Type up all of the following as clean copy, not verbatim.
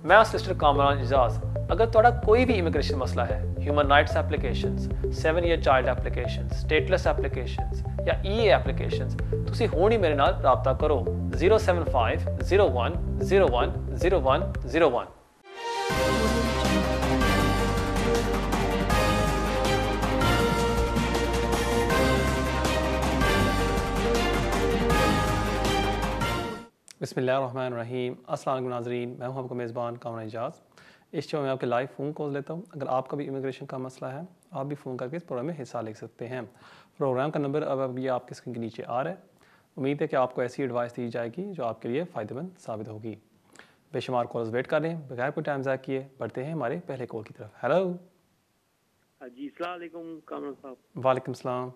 मैं हाँ सिस्टर कामरान एजाज। अगर तुहाडा कोई भी इमिग्रेशन मसला है, human rights applications, 7 year child applications, stateless applications या ईए एप्लीकेशंस, तुसी हुण ही मेरे नाल राबता करो 075 01 01 01 01। बिस्मिल्लाहिर्रहमानिर्रहीम। अस्सलाम वालेकुम नाज़रीन, मैं हूं आपका मेज़बान कामरान एजाज। इस शो में आपके लाइव फ़ोन कॉल लेता हूं। अगर आपका भी इमिग्रेशन का मसला है, आप भी फ़ोन करके इस प्रोग्राम में हिस्सा ले सकते हैं। प्रोग्राम का नंबर अब अभी आपके स्क्रीन के नीचे आ रहा है। उम्मीद है कि आपको ऐसी एडवाइस दी जाएगी जो आपके लिए फ़ायदेमंद साबित होगी। बेशुमार कॉल्स वेट कर रहे हैं, बगैर कोई टाइम ज़ाया किए बढ़ते हैं हमारे पहले कॉल की तरफ। हेलो। जी अस्सलाम वालेकुम कामरान साहब। वालेकुम सलाम।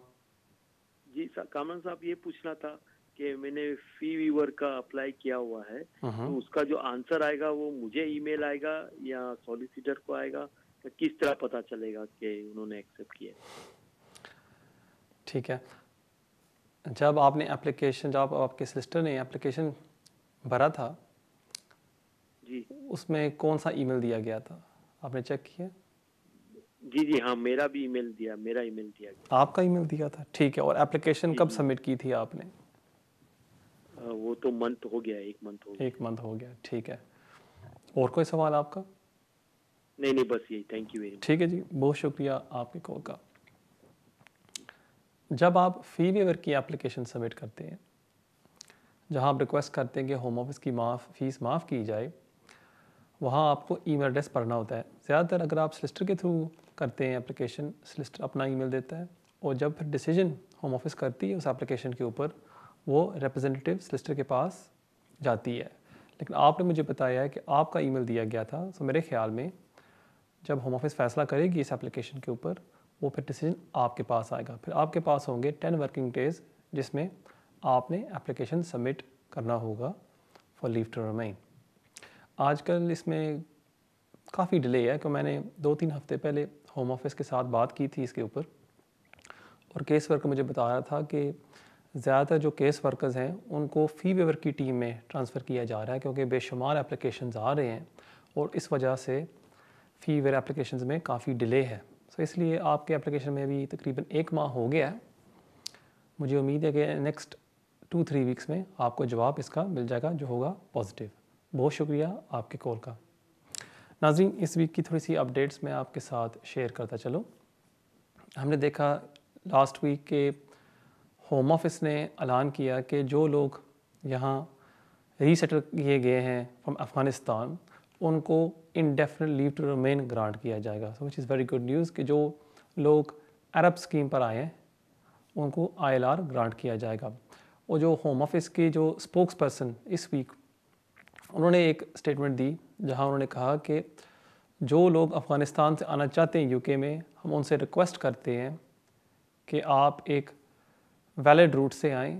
जी कामरान साहब, ये पूछना था कि मैंने फी वीवर का अप्लाई किया हुआ है, तो उसका जो आंसर आएगा वो मुझे ईमेल आएगा या सॉलिसिटर को आएगा, तो किस तरह पता चलेगा कि उन्होंने एक्सेप्ट किया? ठीक है, जब आपके सिस्टर ने एप्लीकेशन भरा था, जी उसमें कौन सा ईमेल दिया गया था, आपने चेक किया? जी हाँ, मेरा ईमेल दिया गया। आपका ईमेल दिया था, ठीक है। और एप्लीकेशन कब जी सबमिट की थी आपने? वो तो मंथ हो गया, 1 मंथ हो गया। 1 मंथ हो गया, ठीक है। और कोई सवाल आपका? नहीं बस यही, थैंक यू वेरी मच। ठीक है जी, बहुत शुक्रिया आपके कॉल का। जब आप फ़ी वेवर की एप्लीकेशन सबमिट करते हैं, जहां आप रिक्वेस्ट करते हैं कि होम ऑफिस की फ़ीस माफ़ की जाए, वहाँ आपको ईमेल एड्रेस भरना होता है। ज़्यादातर अगर आप सॉलिसिटर के थ्रू करते हैं एप्लीकेशन, सॉलिसिटर अपना ईमेल देता है और जब फिर डिसीजन होम ऑफिस करती है उस एप्लीकेशन के ऊपर, वो रिप्रेजेंटेटिव सॉलिसिटर के पास जाती है। लेकिन आपने मुझे बताया है कि आपका ईमेल दिया गया था, तो मेरे ख्याल में जब होम ऑफिस फैसला करेगी इस एप्लीकेशन के ऊपर, वो फिर डिसीजन आपके पास आएगा। फिर आपके पास होंगे 10 वर्किंग डेज़ जिसमें आपने एप्लीकेशन सबमिट करना होगा फॉर लीव टू रिमेन। आजकल इसमें काफ़ी डिले है, क्योंकि मैंने 2-3 हफ्ते पहले होम ऑफिस के साथ बात की थी इसके ऊपर, और केस वर्कर मुझे बता रहा था कि ज़्यादातर जो केस वर्कर्स हैं उनको फ़ी वेवर की टीम में ट्रांसफ़र किया जा रहा है, क्योंकि बेशुमार एप्लीकेशंस आ रहे हैं और इस वजह से फ़ी वेवर एप्लीकेशंस में काफ़ी डिले है। तो इसलिए आपके एप्लीकेशन में भी तकरीबन 1 माह हो गया है। मुझे उम्मीद है कि नेक्स्ट 2-3 वीक्स में आपको जवाब इसका मिल जाएगा जो होगा पॉजिटिव। बहुत शुक्रिया आपके कॉल का। नाज़रीन, इस वीक की थोड़ी सी अपडेट्स मैं आपके साथ शेयर करता चलो। हमने देखा लास्ट वीक के होम ऑफिस ने ऐलान किया कि जो लोग यहाँ रीसेटल किए गए हैं फ्रॉम अफ़गानिस्तान, उनको indefinite leave to remain grant किया जाएगा। So which is very good news कि जो लोग अरब स्कीम पर आए हैं उनको ILR ग्रांट किया जाएगा। और जो होम ऑफिस के जो स्पोक्स पर्सन इस वीक, उन्होंने एक स्टेटमेंट दी जहां उन्होंने कहा कि जो लोग अफ़गानिस्तान से आना चाहते हैं यूके में, हम उनसे रिक्वेस्ट करते हैं कि आप एक वैलिड रूट से आएँ,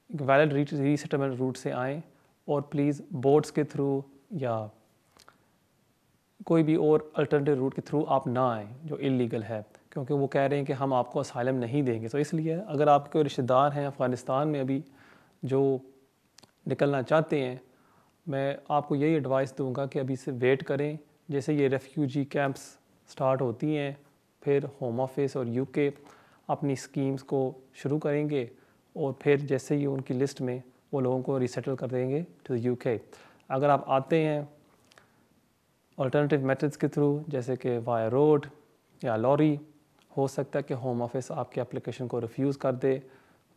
एक वैलिड रीसेटलमेंट रूट से आएँ, और प्लीज़ बोट्स के थ्रू या कोई भी और अल्टरनेटिव रूट के थ्रू आप ना आएँ जो इलीगल है, क्योंकि वो कह रहे हैं कि हम आपको असाइलम नहीं देंगे। तो इसलिए अगर आपके कोई रिश्तेदार हैं अफ़गानिस्तान में अभी जो निकलना चाहते हैं, मैं आपको यही एडवाइस दूंगा कि अभी से वेट करें। जैसे ये रेफ्यूजी कैंप्स स्टार्ट होती हैं, फिर होम ऑफिस और यूके अपनी स्कीम्स को शुरू करेंगे, और फिर जैसे ही उनकी लिस्ट में वो लोगों को रिसेटल कर देंगे टू द यूके। अगर आप आते हैं अल्टरनेटिव मेथड्स के थ्रू जैसे कि वाया रोड या लॉरी, हो सकता है कि होम ऑफिस आपके एप्लीकेशन को रिफ्यूज़ कर दे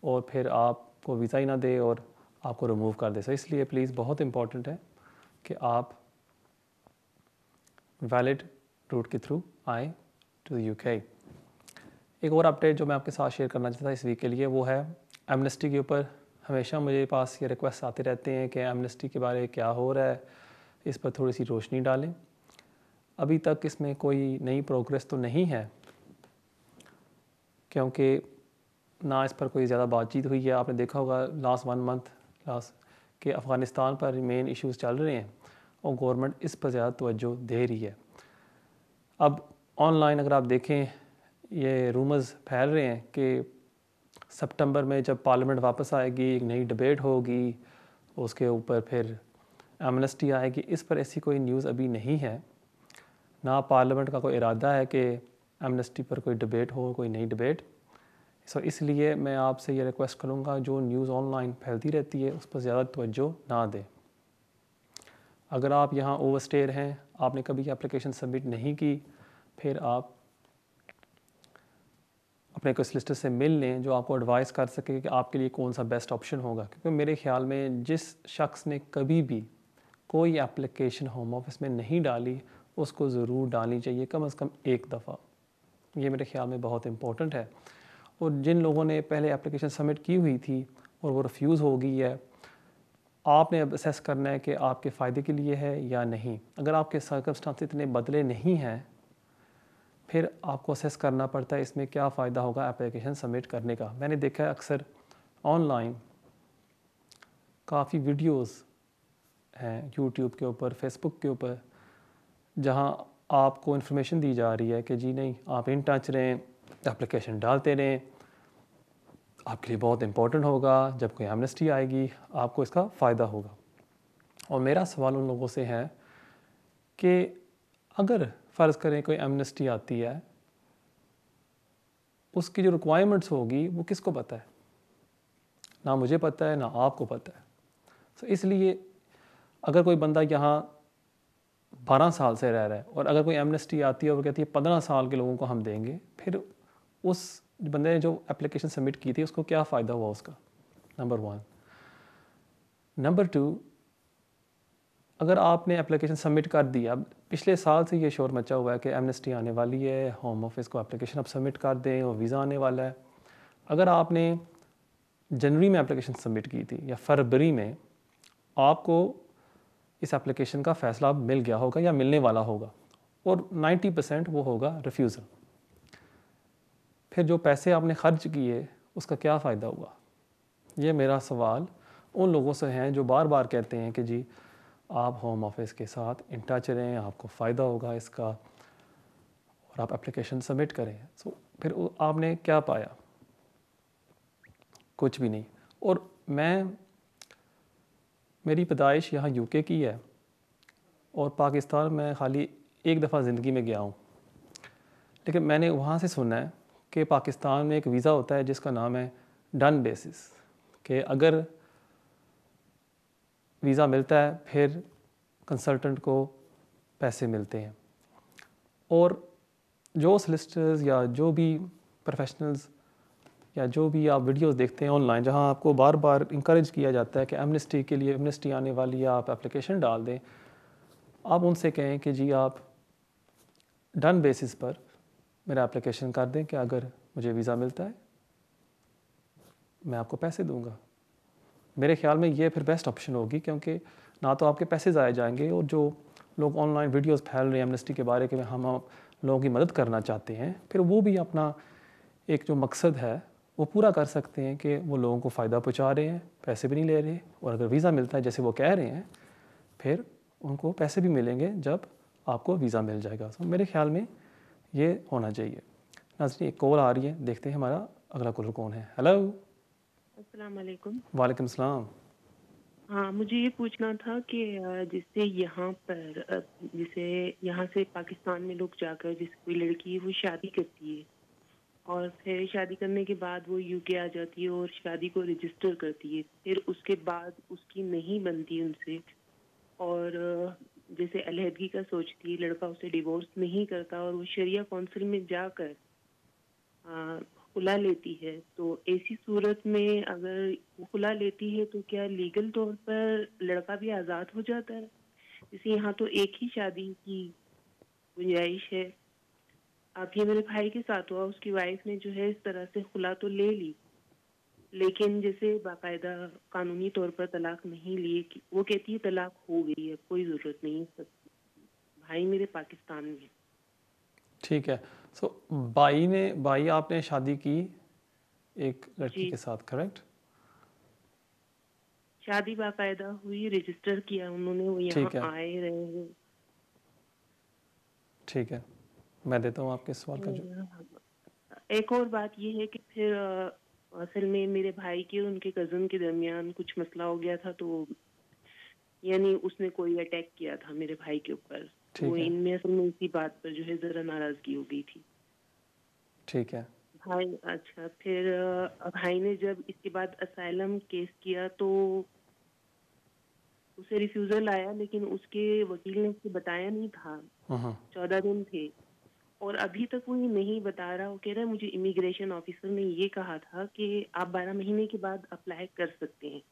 और फिर आपको वीज़ा ही ना दे और आपको रिमूव कर दे। सो इसलिए प्लीज़ बहुत इंपॉर्टेंट है कि आप वैलिड रूट के थ्रू आए टू द यूके। एक और अपडेट जो मैं आपके साथ शेयर करना चाहता था इस वीक के लिए, वो है एमनेस्टी के ऊपर। हमेशा मुझे पास ये रिक्वेस्ट आते रहते हैं कि एमनेस्टी के बारे में क्या हो रहा है, इस पर थोड़ी सी रोशनी डालें। अभी तक इसमें कोई नई प्रोग्रेस तो नहीं है, क्योंकि ना इस पर कोई ज़्यादा बातचीत हुई है। आपने देखा होगा लास्ट 1 मंथ कि अफ़गानिस्तान पर मेन इश्यूज़ चल रहे हैं और गवर्नमेंट इस पर ज़्यादा तवज्जो दे रही है। अब ऑनलाइन अगर आप देखें, ये रूमर्स फैल रहे हैं कि सितंबर में जब पार्लियामेंट वापस आएगी एक नई डिबेट होगी, उसके ऊपर फिर एमनेस्टी आएगी, इस पर ऐसी कोई न्यूज़ अभी नहीं है। ना पार्लियामेंट का कोई इरादा है कि एमनेस्टी पर कोई डिबेट हो, कोई नई डिबेट। सो इसलिए मैं आपसे ये रिक्वेस्ट करूँगा, जो न्यूज़ ऑनलाइन फैलती रहती है उस पर ज़्यादा तवज्जो ना दें। अगर आप यहाँ ओवरस्टेयर हैं, आपने कभी एप्लीकेशन सबमिट नहीं की, फिर आप अपने कोई सोलिसिटर से मिल लें जो आपको एडवाइस कर सके कि आपके लिए कौन सा बेस्ट ऑप्शन होगा। क्योंकि मेरे ख्याल में जिस शख्स ने कभी भी कोई एप्लीकेशन होम ऑफिस में नहीं डाली, उसको ज़रूर डालनी चाहिए कम से कम एक दफ़ा। ये मेरे ख्याल में बहुत इम्पोर्टेंट है। और जिन लोगों ने पहले एप्लीकेशन सबमिट की हुई थी और वो रिफ्यूज़ हो गई है, आपने अब असेस करना है कि आपके फ़ायदे के लिए है या नहीं। अगर आपके सर्कमस्टांस इतने बदले नहीं हैं, फिर आपको असेस करना पड़ता है इसमें क्या फ़ायदा होगा एप्लीकेशन सबमिट करने का। मैंने देखा है अक्सर ऑनलाइन काफ़ी वीडियोस हैं यूट्यूब के ऊपर, फेसबुक के ऊपर, जहां आपको इन्फॉर्मेशन दी जा रही है कि जी नहीं, आप इन टच रहें, एप्लीकेशन डालते रहें, आपके लिए बहुत इंपॉर्टेंट होगा, जब कोई एमनेस्टी आएगी आपको इसका फ़ायदा होगा। और मेरा सवाल उन लोगों से है कि अगर फ़र्ज़ करें कोई एमनेस्टी आती है, उसकी जो रिक्वायरमेंट्स होगी वो किसको पता है? ना मुझे पता है, ना आपको पता है। तो इसलिए अगर कोई बंदा यहाँ 12 साल से रह रहा है और अगर कोई एमनेस्टी आती है और कहती है 15 साल के लोगों को हम देंगे, फिर उस बंदे ने जो एप्लीकेशन सबमिट की थी उसको क्या फ़ायदा हुआ उसका? नंबर 1। नंबर 2, अगर आपने एप्लीकेशन सबमिट कर दिया, पिछले साल से ये शोर मचा हुआ है कि एमनेस्टी आने वाली है, होम ऑफिस को एप्लीकेशन अब सबमिट कर दें और वीज़ा आने वाला है। अगर आपने जनवरी में एप्लीकेशन सबमिट की थी या फरवरी में, आपको इस एप्लीकेशन का फ़ैसला मिल गया होगा या मिलने वाला होगा और 90% वो होगा रिफ्यूज़ल। फिर जो पैसे आपने खर्च किए उसका क्या फ़ायदा हुआ? ये मेरा सवाल उन लोगों से हैं जो बार बार कहते हैं कि जी आप होम ऑफिस के साथ इन टच रहें, आपको फ़ायदा होगा इसका और आप एप्लीकेशन सबमिट करें। सो फिर आपने क्या पाया? कुछ भी नहीं। और मेरी पैदाइश यहाँ यूके की है और पाकिस्तान में खाली एक दफ़ा ज़िंदगी में गया हूँ, लेकिन मैंने वहाँ से सुना है कि पाकिस्तान में एक वीज़ा होता है जिसका नाम है डन बेसिस, कि अगर वीज़ा मिलता है फिर कंसल्टेंट को पैसे मिलते हैं। और जो सोलिसिटर्स या जो भी प्रोफेशनल्स या जो भी आप वीडियोस देखते हैं ऑनलाइन, जहां आपको बार बार इंकरेज किया जाता है कि एमनेस्टी के लिए एमनेस्टी आने वाली है, आप एप्लीकेशन डाल दें, आप उनसे कहें कि जी आप डन बेसिस पर मेरा एप्लीकेशन कर दें कि अगर मुझे वीज़ा मिलता है मैं आपको पैसे दूंगा। मेरे ख्याल में ये फिर बेस्ट ऑप्शन होगी, क्योंकि ना तो आपके पैसे ज़ाया जाएंगे और जो लोग ऑनलाइन वीडियोस फैल रहे हैं एमनेस्टी के बारे में, हम लोगों की मदद करना चाहते हैं, फिर वो भी अपना एक जो मकसद है वो पूरा कर सकते हैं कि वो लोगों को फ़ायदा पहुंचा रहे हैं, पैसे भी नहीं ले रहे। और अगर वीज़ा मिलता है जैसे वो कह रहे हैं, फिर उनको पैसे भी मिलेंगे जब आपको वीज़ा मिल जाएगा। तो मेरे ख्याल में ये होना चाहिए। नाज़रीन, एक कॉल आ रही है, देखते हैं हमारा अगला कॉलर कौन है। हेलो। अस्सलाम वालेकुम। वालेकुम सलाम। हाँ, मुझे ये पूछना था कि जैसे यहाँ पर जैसे यहाँ से पाकिस्तान में लोग जाकर, जैसे कोई लड़की है वो शादी करती है और फिर शादी करने के बाद वो यूके आ जाती है और शादी को रजिस्टर करती है, फिर उसके बाद उसकी नहीं बनती उनसे और जैसे अलहदगी का सोचती है, लड़का उसे डिवोर्स नहीं करता और वो शरिया काउंसिल में जाकर खुला लेती है, तो ऐसी सूरत में अगर वो खुला लेती है तो क्या लीगल तौर पर लड़का भी आज़ाद हो जाता है? जैसे यहाँ तो एक ही शादी की गुंजाइश है। अब ये मेरे भाई के साथ हुआ, उसकी वाइफ ने जो है इस तरह से खुला तो ले ली, लेकिन जैसे बाकायदा कानूनी तौर पर तलाक नहीं ली। वो कहती है तलाक हो गई है, कोई ज़रूरत नहीं है सब। भाई मेरे पाकिस्तान में है। ठीक है। सो भाई आपने शादी की एक लड़की जी, के साथ, करेक्ट? शादी बाकायदा हुई, रजिस्टर किया उन्होंने, वो यहाँ ठीक है, आए रहे। ठीक है। मैं देता हूँ आपके सवाल का जो। एक और बात ये है कि फिर असल में मेरे भाई के और उनके कज़न के दरमियान कुछ मसला हो गया था, तो यानी उसने कोई अटैक किया था मेरे भाई के ऊपर। ठीक वो है। इनमें असल में इसी बात पर जो है ज़रा नाराज़गी हो गई थी। ठीक है। भाई अच्छा, फिर भाई ने जब इसके बाद असाइलम केस किया तो उसे रिफ्यूज़ल आया, लेकिन उसके वकील ने उसे बताया नहीं था। 14 दिन थे और अभी तक वो ये नहीं बता रहा। वो कह रहा है मुझे इमिग्रेशन ऑफिसर ने ये कहा था कि आप 12 महीने के बाद अप्लाई कर सकते हैं।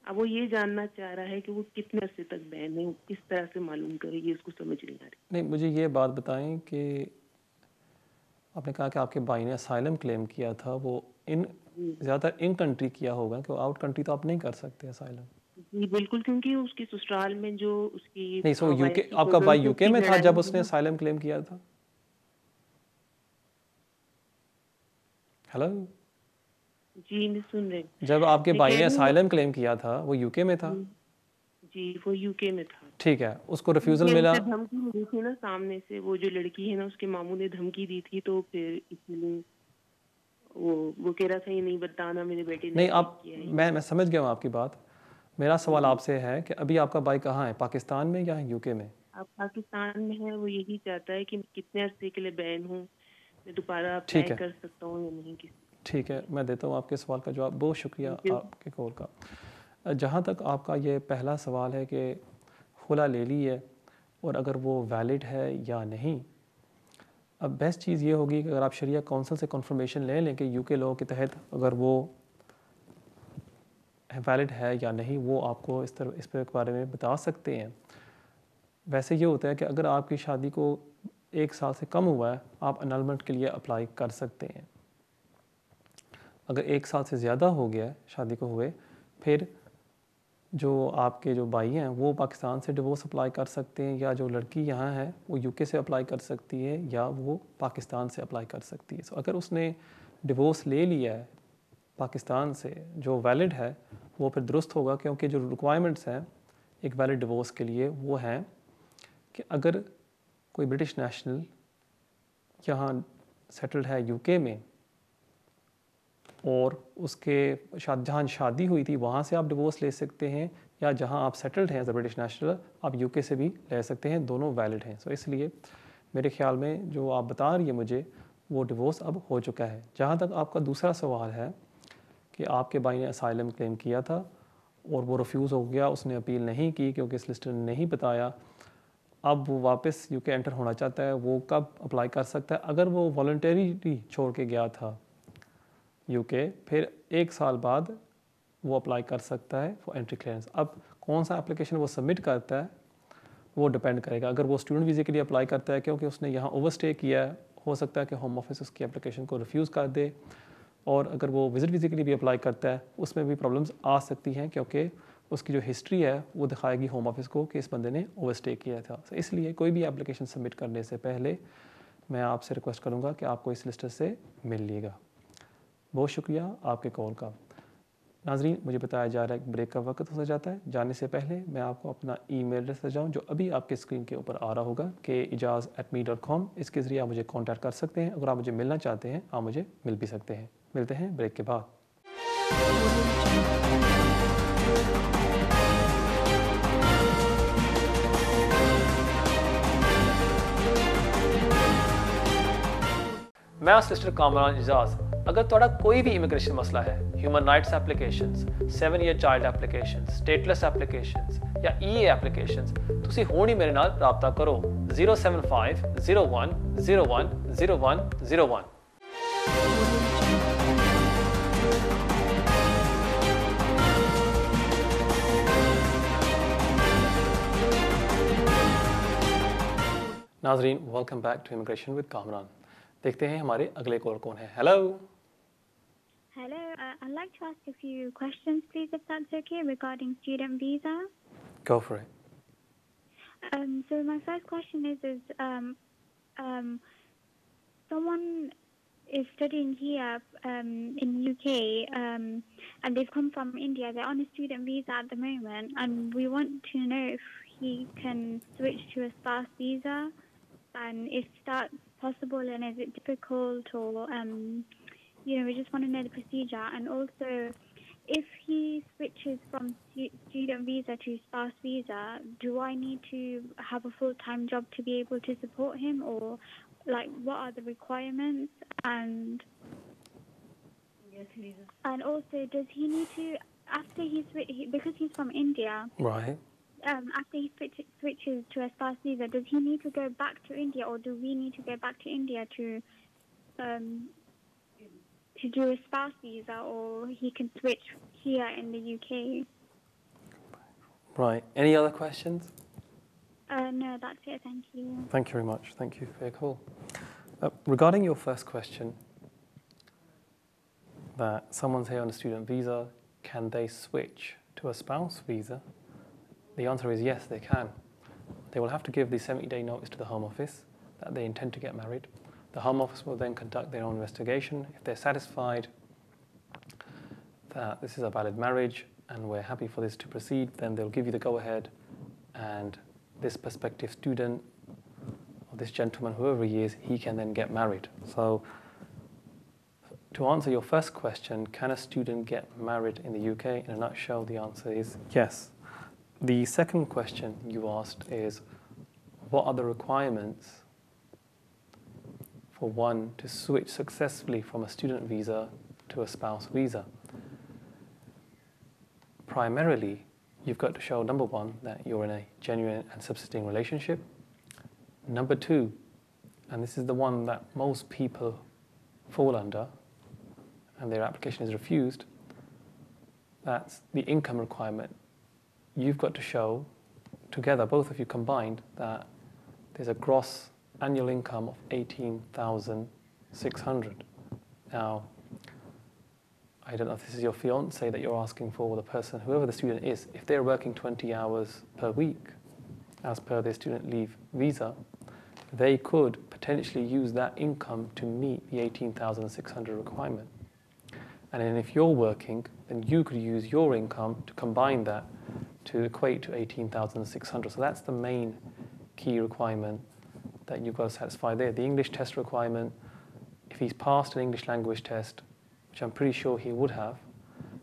अब वो ये जानना चाह रहा है कि वो कितने अरसे तक बैन है, किस तरह से मालूम करे, ये उसको समझ नहीं आ रही। नहीं, मुझे ये बात बताएं कि आपने कहा कि आपके भाई ने असाइलम क्लेम किया था, वो इन जी ज़्यादातर इन कंट्री किया होगा, कि आउट कंट्री तो आप नहीं कर सकते असाइलम। जी बिल्कुल, क्योंकि उसकी ससुराल में जो उसकी नहीं, सो वाइफ यूके, की आपका कजन भाई से यूके उसकी में था लड़ाई जब हुई उसने ना। असाइलम क्लेम किया था? हेलो? जी नहीं सुन रहे। जब आपके मैं भाई कह ने रही हूँ असाइलम क्लेम किया था वो यूके में था? जी वो यूके में था। ठीक है, उसको रिफ्यूज़ल ये मिला? उसे धमकी मिली थी ना सामने से, वो जो लड़की है ना उसके मामू ने धमकी दी थी, तो फिर इसलिए वो कह रहा था ये नहीं बताना मेरे बेटे ने नहीं, अटैक आप, किया है। मैं समझ गया हूँ आपकी बात। मेरा सवाल जी आपसे है कि अभी आपका भाई कहाँ है, पाकिस्तान में या यूके में? अब पाकिस्तान में है। वो यही चाहता है कि मैं कितने अरसे के लिए बैन हूँ, मैं दोबारा ठीक अप्लाई है। कर सकता हूँ या नहीं किसी। ठीक है, जी मैं देता हूँ आपके सवाल का जवाब। बहुत शुक्रिया थैंक यू। आपके कॉल का। जहाँ तक आपका ये पहला सवाल है कि खुला ले ली है और अगर वो वैलिड है या नहीं, अब बेस्ट चीज़ ये होगी कि अगर आप शरिया काउंसिल से कंफर्मेशन ले लें कि यूके लॉ के तहत अगर वो वैलिड है या नहीं, वो आपको इस पर बारे में बता सकते हैं। वैसे ये होता है कि अगर आपकी शादी को 1 साल से कम हुआ है, आप अनलमेंट के लिए अप्लाई कर सकते हैं। अगर 1 साल से ज़्यादा हो गया है शादी को हुए, फिर जो आपके जो भाई हैं वो पाकिस्तान से डिवोर्स अप्लाई कर सकते हैं, या जो लड़की यहाँ है वो यूके से अप्लाई कर सकती है, या वो पाकिस्तान से अप्लाई कर सकती है। सो अगर उसने डिवोर्स ले लिया है पाकिस्तान से जो वैलिड है, वो फिर दुरुस्त होगा, क्योंकि जो रिक्वायरमेंट्स हैं एक वैलिड डिवोर्स के लिए वो हैं कि अगर कोई ब्रिटिश नेशनल यहाँ सेटल्ड है यूके में और उसके जहाँ शादी हुई थी वहाँ से आप डिवोर्स ले सकते हैं, या जहाँ आप सेटल्ड हैं एज अ ब्रिटिश नेशनल आप यूके से भी ले सकते हैं, दोनों वैलिड हैं। सो इसलिए मेरे ख्याल में जो आप बता रही है मुझे, वो डिवोर्स अब हो चुका है। जहाँ तक आपका दूसरा सवाल है कि आपके भाई ने असाइलम क्लेम किया था और वो रिफ्यूज़ हो गया, उसने अपील नहीं की क्योंकि सॉलिसिटर ने नहीं बताया, अब वो वापस यूके एंटर होना चाहता है, वो कब अप्लाई कर सकता है? अगर वो वॉलंटरी छोड़ के गया था यूके, फिर 1 साल बाद वो अप्लाई कर सकता है फॉर एंट्री क्लियरेंस। अब कौन सा एप्लीकेशन वो सबमिट करता है वो डिपेंड करेगा। अगर वो स्टूडेंट वीज़े के लिए अप्लाई करता है क्योंकि उसने यहाँ ओवरस्टे किया है, हो सकता है कि होम ऑफिस उसकी एप्लीकेशन को रिफ्यूज़ कर दे। और अगर वो विज़िट वीज़े के लिए भी अप्लाई करता है, उसमें भी प्रॉब्लम्स आ सकती हैं, क्योंकि उसकी जो हिस्ट्री है वो दिखाएगी होम ऑफिस को कि इस बंदे ने ओवरस्टे किया था। तो इसलिए कोई भी एप्लीकेशन सबमिट करने से पहले मैं आपसे रिक्वेस्ट करूँगा कि आपको इस लिस्ट से मिल लीजिएगा। बहुत शुक्रिया आपके कॉल का। नाजरीन, मुझे बताया जा रहा है कि ब्रेक का वक्त हो जाता है। जाने से पहले मैं आपको अपना ईमेल एड्रेस बताऊँ जो अभी आपके स्क्रीन के ऊपर आ रहा होगा कि ijaz@me.com। इसके ज़रिए आप मुझे कांटेक्ट कर सकते हैं। अगर आप मुझे मिलना चाहते हैं आप मुझे मिल भी सकते हैं। मिलते हैं ब्रेक के बाद। मैं सॉलिसिटर कामरान एजाज। अगर ਤੁਹਾਡਾ ਕੋਈ ਵੀ ਇਮੀਗ੍ਰੇਸ਼ਨ ਮਸਲਾ ਹੈ, human rights applications, 7 year child applications, stateless applications ਜਾਂ ਈਏ ਐਪਲੀਕੇਸ਼ਨਸ, ਤੁਸੀਂ ਹੁਣ ਹੀ ਮੇਰੇ ਨਾਲ ਰਾਬਤਾ ਕਰੋ 07501010101। नाजरीन, welcome back to immigration with Kamran. देखते हैं हमारे अगले कॉल कौन है। Hello. Hello, I'd like to ask a few questions, please, if that's okay, regarding student visa. Go for it. So my first question is someone is studying here in UK, and they've come from India. They're on a student visa at the moment, and we want to know if he can switch to a spouse visa, and if that's possible, and is it difficult, or we just want to know the procedure. And also, if he switches from student visa to spouse visa, do I need to have a full-time job to be able to support him, or like what are the requirements? And also, does he need to, after because he's from India, Right. after he switches to a spouse visa, does he need to go back to India, or do we need to go back to India to do a spouse visa, or he can switch here in the UK? Right. Any other questions? No, that's it. Thank you. Thank you very much. Thank you for your call. Regarding your first question, that someone's here on a student visa, can they switch to a spouse visa? The answer is yes, they can. They will have to give the 70-day notice to the Home Office that they intend to get married. The Home Office will then conduct their own investigation. If they're satisfied that this is a valid marriage and we're happy for this to proceed, then they'll give you the go-ahead, and this prospective student, or this gentleman, whoever he is, he can then get married. So to answer your first question, can a student get married in the UK? In a nutshell, the answer is yes. The second question you asked is, what are the requirements for one to switch successfully from a student visa to a spouse visa? Primarily, you've got to show, number one, that you're in a genuine and subsisting relationship. Number two, and this is the one that most people fall under, and their application is refused, that's the income requirement. You've got to show, together, both of you combined, that there's a gross annual income of 18,600. Now, I don't know if this is your fiance that you're asking for, or the person, whoever the student is, if they're working 20 hours per week, as per their student leave visa, they could potentially use that income to meet the 18,600 requirement. And then if you're working, then you could use your income to combine that to equate to 18,600. So that's the main key requirement that you've got to satisfy there. The English test requirement, if he's passed an English language test, which I'm pretty sure he would have,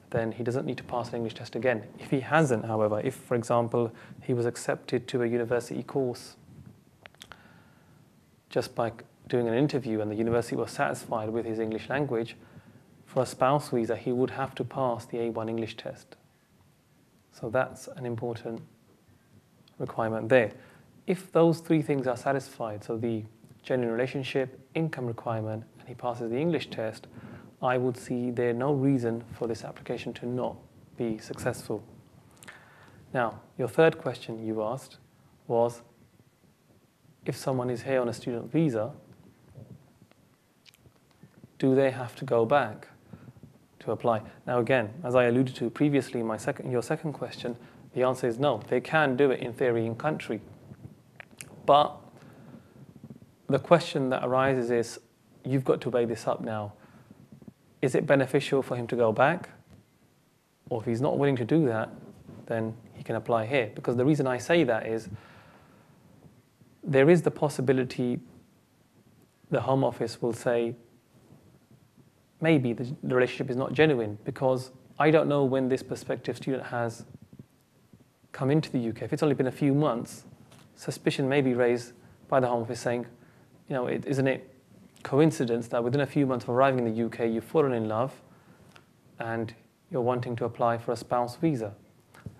then he doesn't need to pass an English test again. If he hasn't, however, if, for example, he was accepted to a university course just by doing an interview and the university was satisfied with his English language, for a spouse visa, he would have to pass the A1 English test. So that's an important requirement there. If those three things are satisfied, so the genuine relationship, income requirement, and he passes the English test, I would see there no reason for this application to not be successful. Now, your third question you asked was, if someone is here on a student visa, do they have to go back to apply? Now again, as I alluded to previously in your second question, the answer is no. They can do it in theory in country. But the question that arises is, you've got to weigh this up now. Is it beneficial for him to go back? Or if he's not willing to do that, then he can apply here. Because the reason I say that is, there is the possibility the Home Office will say, maybe the relationship is not genuine, because I don't know when this prospective student has come into the UK. If it's only been a few months, suspicion may be raised by the Home Office saying, isn't it coincidence that within a few months of arriving in the UK, you've fallen in love and you're wanting to apply for a spouse visa.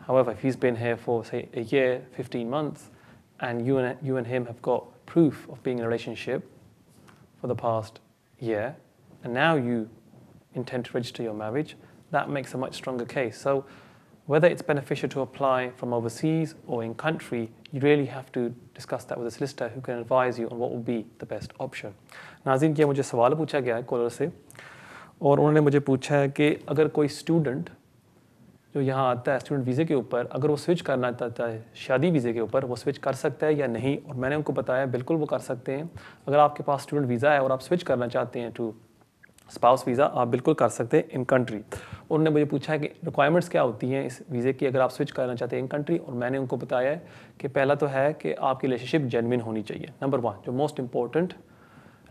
However, if he's been here for, say, a year, 15 months, and you and him have got proof of being in a relationship for the past year, and now you intend to register your marriage, that makes a much stronger case. So whether it's beneficial to apply from overseas or in country, you really have to discuss that with a solicitor who can advise you on what will be the best option. नाज़रीन, ये मुझे सवाल पूछा गया है collar से, और उन्होंने मुझे पूछा है कि अगर कोई स्टूडेंट जो यहाँ आता है स्टूडेंट वीज़े के ऊपर, अगर वो स्विच करना चाहता है शादी वीज़े के ऊपर, वो स्विच कर सकता है या नहीं। और मैंने उनको बताया बिल्कुल वो कर सकते हैं। अगर आपके पास स्टूडेंट वीज़ा है और आप स्विच करना चाहते हैं टू स्पाउस वीज़ा, आप बिल्कुल कर सकते हैं इन कंट्री। उन्होंने मुझे पूछा है कि रिक्वायरमेंट्स क्या होती हैं इस वीज़े की अगर आप स्विच करना चाहते हैं इन कंट्री, और मैंने उनको बताया है कि पहला तो है कि आपकी रिलेशनशिप जेन्युइन होनी चाहिए, नंबर 1, जो मोस्ट इंपॉर्टेंट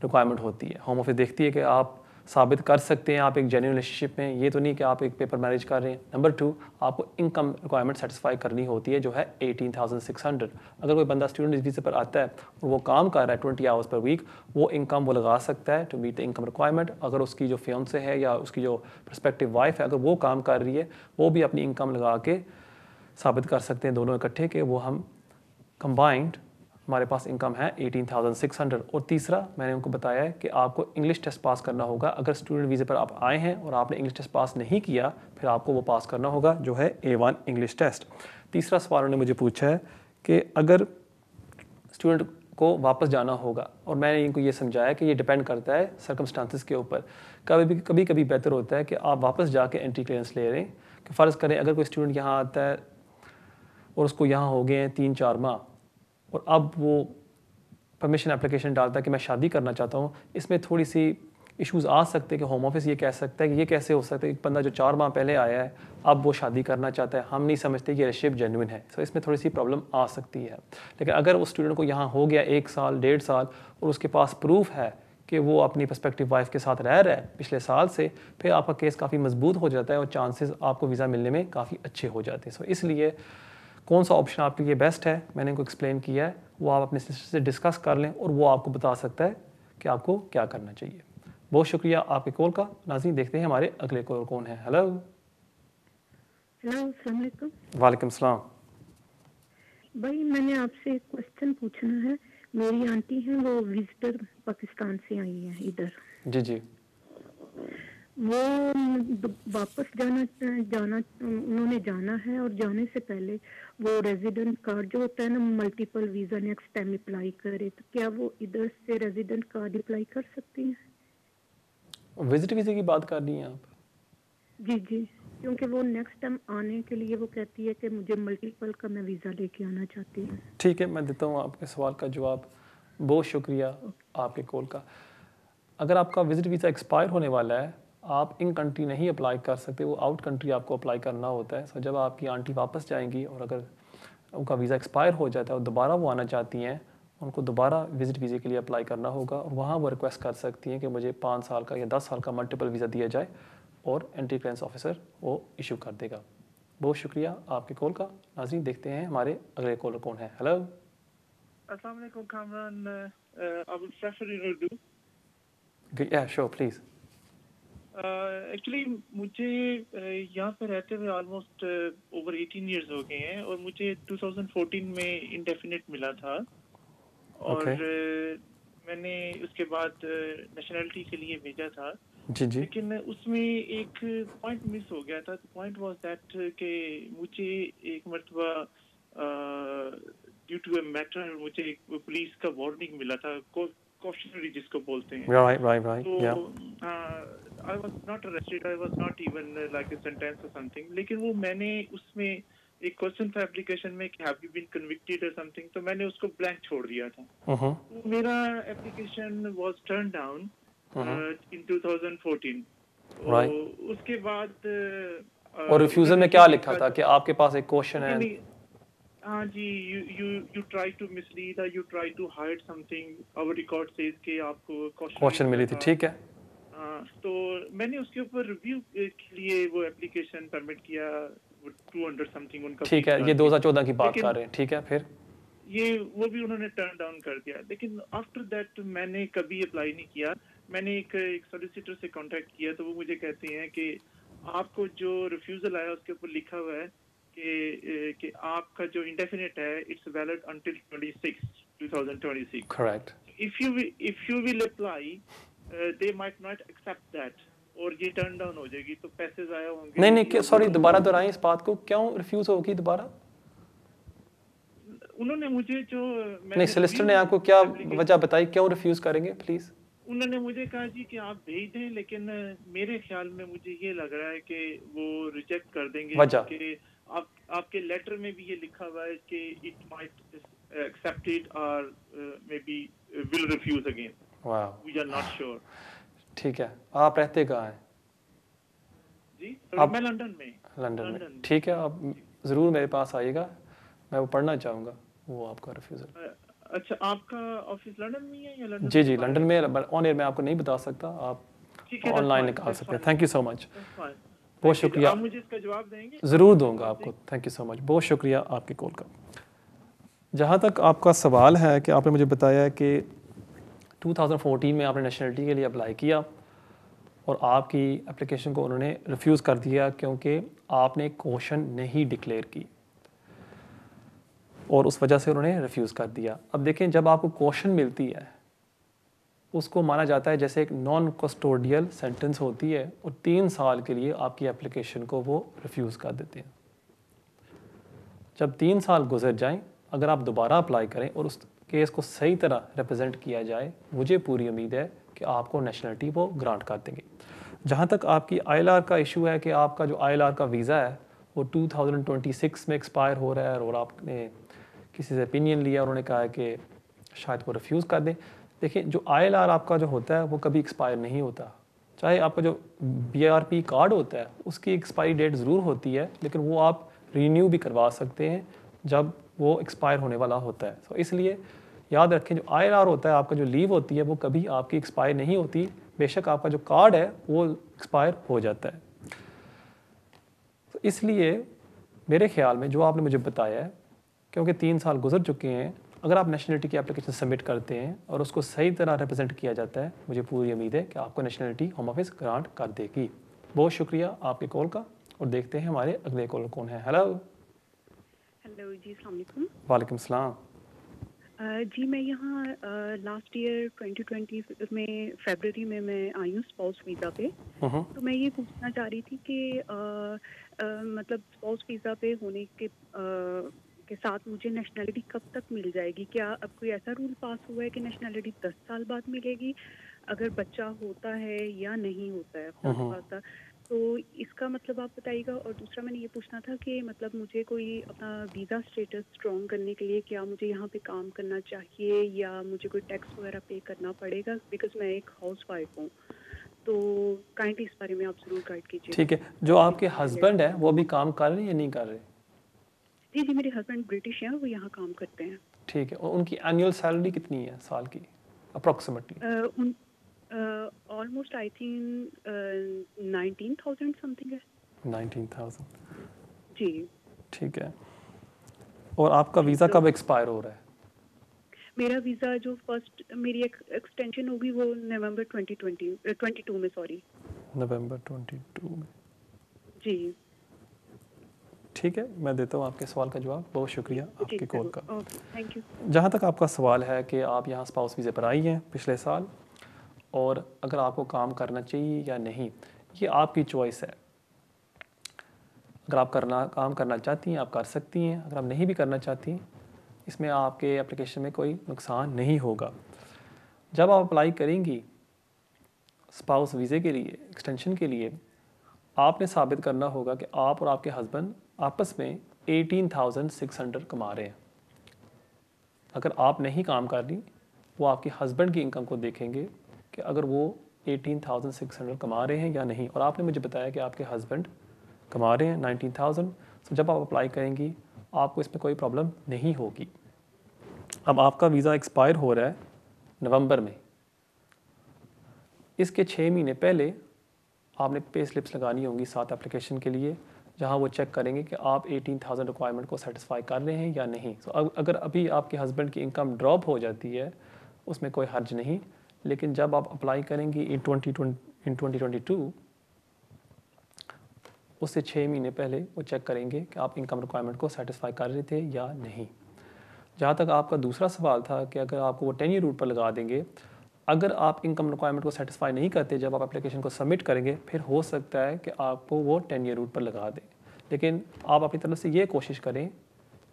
रिक्वायरमेंट होती है। होम ऑफिस देखती है कि आप साबित कर सकते हैं आप एक जेन्युइन रिलेशनशिप में, ये तो नहीं कि आप एक पेपर मैरिज कर रहे हैं। नंबर 2, आपको इनकम रिक्वायरमेंट सेटिस्फाई करनी होती है जो है 18,600। अगर कोई बंदा स्टूडेंट वीज़े पर आता है और वो काम कर रहा है 20 आवर्स पर वीक, वो इनकम वो लगा सकता है to meet the income requirement. अगर उसकी जो फियांसे है या उसकी जो प्रस्पेक्टिव वाइफ है, अगर वो काम कर रही है, वो भी अपनी इनकम लगा के साबित कर सकते हैं दोनों इकट्ठे कि वो हम कंबाइंड हमारे पास इनकम है 18,600। और तीसरा, मैंने उनको बताया है कि आपको इंग्लिश टेस्ट पास करना होगा। अगर स्टूडेंट वीज़े पर आप आए हैं और आपने इंग्लिश टेस्ट पास नहीं किया, फिर आपको वो पास करना होगा जो है A1 इंग्लिश टेस्ट। तीसरा सवाल उन्होंने मुझे पूछा है कि अगर स्टूडेंट को वापस जाना होगा, और मैंने इनको ये समझाया कि ये डिपेंड करता है सर्कमस्टांसिस के ऊपर। कभी कभी बेहतर होता है कि आप वापस जाके एंट्री क्लियरेंस ले लें। कि फ़र्ज़ करें अगर कोई स्टूडेंट यहाँ आता है और उसको यहाँ हो गए हैं 3-4 माह, और अब वो परमिशन एप्लीकेशन डालता है कि मैं शादी करना चाहता हूँ, इसमें थोड़ी सी इश्यूज़ आ सकते हैं कि होम ऑफिस ये कह सकता है कि ये कैसे हो सकता है, एक बंदा जो 4 माह पहले आया है अब वो शादी करना चाहता है, हम नहीं समझते कि रिलेशनशिप जेन्युइन है। सो इसमें थोड़ी सी प्रॉब्लम आ सकती है। लेकिन अगर उस स्टूडेंट को यहाँ हो गया 1 साल 1.5 साल और उसके पास प्रूफ है कि वो अपनी पर्सपेक्टिव वाइफ के साथ रह रहा है पिछले साल से, फिर आपका केस काफ़ी मजबूत हो जाता है और चांसेस आपको वीज़ा मिलने में काफ़ी अच्छे हो जाते हैं। सो इसलिए कौन सा ऑप्शन आपके लिए बेस्ट है, मैंने इनको एक्सप्लेन किया है, वो आप अपने सिस्टर से डिस्कस कर लें और वो आपको बता सकता है कि आपको क्या करना चाहिए। बहुत शुक्रिया आपके कॉल का। नाज़रीन, देखते हैं हमारे अगले कॉल कौन है। हेलो। अस्सलाम वालेकुम। वालेकुम सलाम। भाई, मैंने आपसे एक क्वेश्चन पूछना है। मेरी आंटी हैं, वो विजिटर पाकिस्तान से आई हैं इधर। जी जी। वो वापस उन्होंने जाना है, और जाने से पहले वो रेजिडेंट कार्ड जो होता है ना, multiple visa next time apply करे, तो क्या वो इधर से रेजिडेंट कार्ड अप्लाई कर सकती हैं? विजिट वीज़े की बात कर रही हैं आप? जी जी, क्योंकि वो नेक्स्ट टाइम आने के लिए वो कहती है कि मुझे मल्टीपल का मैं वीज़ा लेके आना चाहती हूँ। ठीक है, मैं देता हूँ आपके सवाल का जवाब। बहुत शुक्रिया आपके कॉल का। अगर आपका विजिट वीज़ा एक्सपायर होने वाला है, आप इन कंट्री नहीं अप्लाई कर सकते, वो आउट कंट्री आपको अप्लाई करना होता है। सो जब आपकी आंटी वापस जाएंगी और अगर उनका वीज़ा एक्सपायर हो जाता है और दोबारा वो आना चाहती हैं, उनको दोबारा विजिट वीज़े के लिए अप्लाई करना होगा और वहाँ वो रिक्वेस्ट कर सकती हैं कि मुझे 5 साल का या 10 साल का मल्टीपल वीज़ा दिया जाए, और एंट्री क्लियरेंस ऑफिसर वो इशू कर देगा। बहुत शुक्रिया आपके कॉल का। नाज़रीन, देखते हैं हमारे अगले कॉलर कौन है। हेलो। अस्सलाम वालेकुम Kamran, I will prefer in Urdu. Yeah, sure, please. Actually मुझे यहाँ पे रहते हुए ऑलमोस्ट ओवर 18 इयर्स हो गए हैं, और मुझे 2014 में इंडेफिनिट मिला था, और मैंने उसके बाद नेशनलिटी के लिए भेजा था। जी जी। लेकिन उसमें एक पॉइंट मिस हो गया था। पॉइंट वाज दैट कि मुझे एक मरतबा ड्यू टू अ मैटर मुझे एक पुलिस का वार्निंग मिला था, कॉशनरी जिसको बोलते हैं। Right. So, Yeah. I was not arrested, I was not even like a sentence or something. लेकिन वो मैंने उसमें एक क्वेश्चन था एप्लीकेशन में कि हैव यू बीन कन्विक्टेड और समथिंग, तो मैंने उसको ब्लैंक छोड़ दिया था। तो मेरा application was turn down in 2014। Right. उसके बाद और रिफ्यूजल में क्या लिखा था कि आपके पास एक क्वेश्चन है? हाँ जी, you try to mislead or you try to hide something. Our record says कि आपको क्वेश्चन मिली थी, ठीक है। तो मैंने उसके ऊपर रिव्यू के लिए वो एप्लीकेशन सबमिट किया, 200 समथिंग उनका। ठीक है, ये 2014 की बात कर रहे हैं, ठीक है। फिर ये वो भी उन्होंने टर्न डाउन कर दिया। लेकिन आफ्टर दैट मैंने कभी अप्लाई नहीं किया। मैंने एक सॉलिसिटर से कांटेक्ट किया, तो वो मुझे कहते हैं कि आपको जो रिफ्यूजल आया उसके ऊपर लिखा हुआ है कि आपका जो इंडेफिनिट है it's valid until 2026। Correct. If you will apply they might not accept that, और ये टर्न डाउन हो जाएगी, तो पैसे ज़ाया होंगे। नहीं, सॉरी, दोबारा दोहराएं इस बात को, क्यों रिफ्यूज होगी दोबारा? उन्होंने मुझे जो नहीं, सोलिसिटर ने आपको क्या वजह बताई, क्यों रिफ्यूज करेंगे प्लीज? उन्होंने मुझे कहा जी कि आप भेज दें, लेकिन मेरे ख्याल में मुझे ये लग रहा है कि वो रिजेक्ट कर देंगे। वजह कि आपके लेटर में भी ये लिखा हुआ है कि इट माइट एक्सेप्ट इट और maybe will refuse again. We are not sure. ठीक है, आप रहते कहाँ हैं? जी, मैं लंदन में। लंदन। ठीक है, आप ज़रूर मेरे पास आइएगा, मैं वो पढ़ना चाहूँगा वो आपका रिफ्यूज़ल। अच्छा, आपका ऑफिस लंदन में है या लंदन? जी, लंदन में। ऑन एयर मैं आपको नहीं बता सकता, आप ठीक है, ऑनलाइन that's fine, निकाल that's सकते हैं। fine, thank you so much, that's fine. बहुत Thank you. शुक्रिया। आप मुझे इसका जवाब देंगे? ज़रूर दूंगा आपको, थैंक यू सो मच, बहुत शुक्रिया आपकी कॉल का। जहाँ तक आपका सवाल है कि आपने मुझे बताया है कि 2014 में आपने नेशनलिटी के लिए अप्लाई किया और आपकी एप्लीकेशन को उन्होंने रिफ्यूज़ कर दिया क्योंकि आपने क्वेश्चन नहीं डिक्लेयर की और उस वजह से उन्होंने रिफ्यूज़ कर दिया। अब देखें, जब आपको क्वेश्चन मिलती है उसको माना जाता है जैसे एक नॉन कस्टोडियल सेंटेंस होती है और 3 साल के लिए आपकी एप्लीकेशन को वो रिफ्यूज़ कर देते हैं। जब 3 साल गुजर जाएं, अगर आप दोबारा अप्लाई करें और उस केस को सही तरह रिप्रेजेंट किया जाए, मुझे पूरी उम्मीद है कि आपको नेशनलिटी वो ग्रांट कर देंगे। जहाँ तक आपकी ILR का इशू है कि आपका जो ILR का वीज़ा है वो 2026 में एक्सपायर हो रहा है और आपने किसी से ओपिनियन लिया, उन्होंने कहा है कि शायद वो रिफ्यूज़ कर दें। देखिए, जो ILR आपका जो होता है वो कभी एक्सपायर नहीं होता। चाहे आपका जो BRP कार्ड होता है उसकी एक्सपायरी डेट ज़रूर होती है, लेकिन वो आप रीन्यू भी करवा सकते हैं जब वो एक्सपायर होने वाला होता है। तो इसलिए याद रखें, जो ILR होता है, आपका जो लीव होती है वो कभी आपकी एक्सपायर नहीं होती, बेशक आपका जो कार्ड है वो एक्सपायर हो जाता है। तो इसलिए मेरे ख्याल में जो आपने मुझे बताया है, क्योंकि 3 साल गुजर चुके हैं, अगर आप नेशनलिटी की एप्लीकेशन सबमिट करते हैं और उसको सही तरह रिप्रेजेंट किया जाता है, मुझे पूरी उम्मीद है कि आपको नेशनलिटी होम ऑफिस ग्रांट कर देगी। बहुत शुक्रिया आपके कॉल का और देखते हैं हमारे अगले कॉल कौन है। हेलो। हेलो जी, अस्सलाम वालेकुम। वालेकुम सलाम। जी, मैं यहाँ लास्ट ईयर 2020 में फरवरी में मैं आई हूँ स्पाउस वीज़ा पे। तो मैं ये पूछना चाह रही थी कि मतलब स्पाउस वीज़ा पे होने के साथ मुझे नेशनलिटी कब तक मिल जाएगी? क्या अब कोई ऐसा रूल पास हुआ है कि नेशनलिटी 10 साल बाद मिलेगी अगर बच्चा होता है या नहीं होता है खाता? तो इसका मतलब आप बताइएगा। और दूसरा मैंने ये पूछना था कि मतलब मुझे कोई अपना वीज़ा स्टेटस स्ट्रॉन्ग करने के लिए क्या मुझे यहाँ पे काम करना चाहिए या मुझे कोई टैक्स वगैरह पे करना पड़ेगा? बिकॉज मैं एक हाउस वाइफ हूँ, तो काइंडली इस बारे में आप ज़रूर गाइड कीजिए। ठीक है, जो आपके हस्बैंड है वो भी काम कर रहे हैं या नहीं कर रहे? जी जी, मेरे हस्बैंड ब्रिटिश हैं, वो यहाँ काम करते हैं। ठीक है, और उनकी एनुअल सैलरी कितनी है साल की approximately? Almost I think 19,000 something है। 19,000। जी ठीक है, और आपका वीज़ा कब एक्सपायर हो रहा है? मेरा वीज़ा जो फर्स्ट मेरी एक्सटेंशन होगी वो नवंबर 2022 में, सॉरी नवंबर 22 में। जी ठीक है, मैं देता हूँ आपके सवाल का जवाब। बहुत शुक्रिया आपके कॉल का। Thank you. जहाँ तक आपका सवाल है कि आप यहाँ स्पाउस वीज़े पर आई हैं पिछले साल और अगर आपको काम करना चाहिए या नहीं, ये आपकी चॉइस है। अगर आप काम करना चाहती हैं आप कर सकती हैं, अगर आप नहीं भी करना चाहती इसमें आपके एप्लीकेशन में कोई नुकसान नहीं होगा। जब आप अप्लाई करेंगी स्पाउस वीज़े के लिए, एक्सटेंशन के लिए, आपने साबित करना होगा कि आप और आपके हस्बैंड आपस में 18,600 कमा रहे हैं। अगर आप नहीं काम कर रही, वो आपके हस्बैंड की इनकम को देखेंगे कि अगर वो 18,600 कमा रहे हैं या नहीं, और आपने मुझे बताया कि आपके हस्बैंड कमा रहे हैं 19,000। तो जब आप अप्लाई करेंगी आपको इसमें कोई प्रॉब्लम नहीं होगी। अब आपका वीज़ा एक्सपायर हो रहा है नवंबर में, इसके 6 महीने पहले आपने पे स्लिप्स लगानी होंगी साथ एप्लीकेशन के लिए, जहां वो चेक करेंगे कि आप 18,000 रिक्वायरमेंट को सेटिस्फाई कर रहे हैं या नहीं। सो अगर अभी आपके हस्बैंड की इनकम ड्रॉप हो जाती है उसमें कोई हर्ज नहीं, लेकिन जब आप अप्लाई करेंगी इन 2022 उससे 6 महीने पहले वो चेक करेंगे कि आप इनकम रिक्वायरमेंट को सेटिस्फाई कर रहे थे या नहीं। जहाँ तक आपका दूसरा सवाल था कि अगर आपको वो 10 ईयर रूट पर लगा देंगे, अगर आप इनकम रिक्वायरमेंट को सेटिस्फाई नहीं करते जब आप एप्लीकेशन को सबमिट करेंगे, फिर हो सकता है कि आपको वो 10 ईयर रूट पर लगा दें। लेकिन आप अपनी तरफ से ये कोशिश करें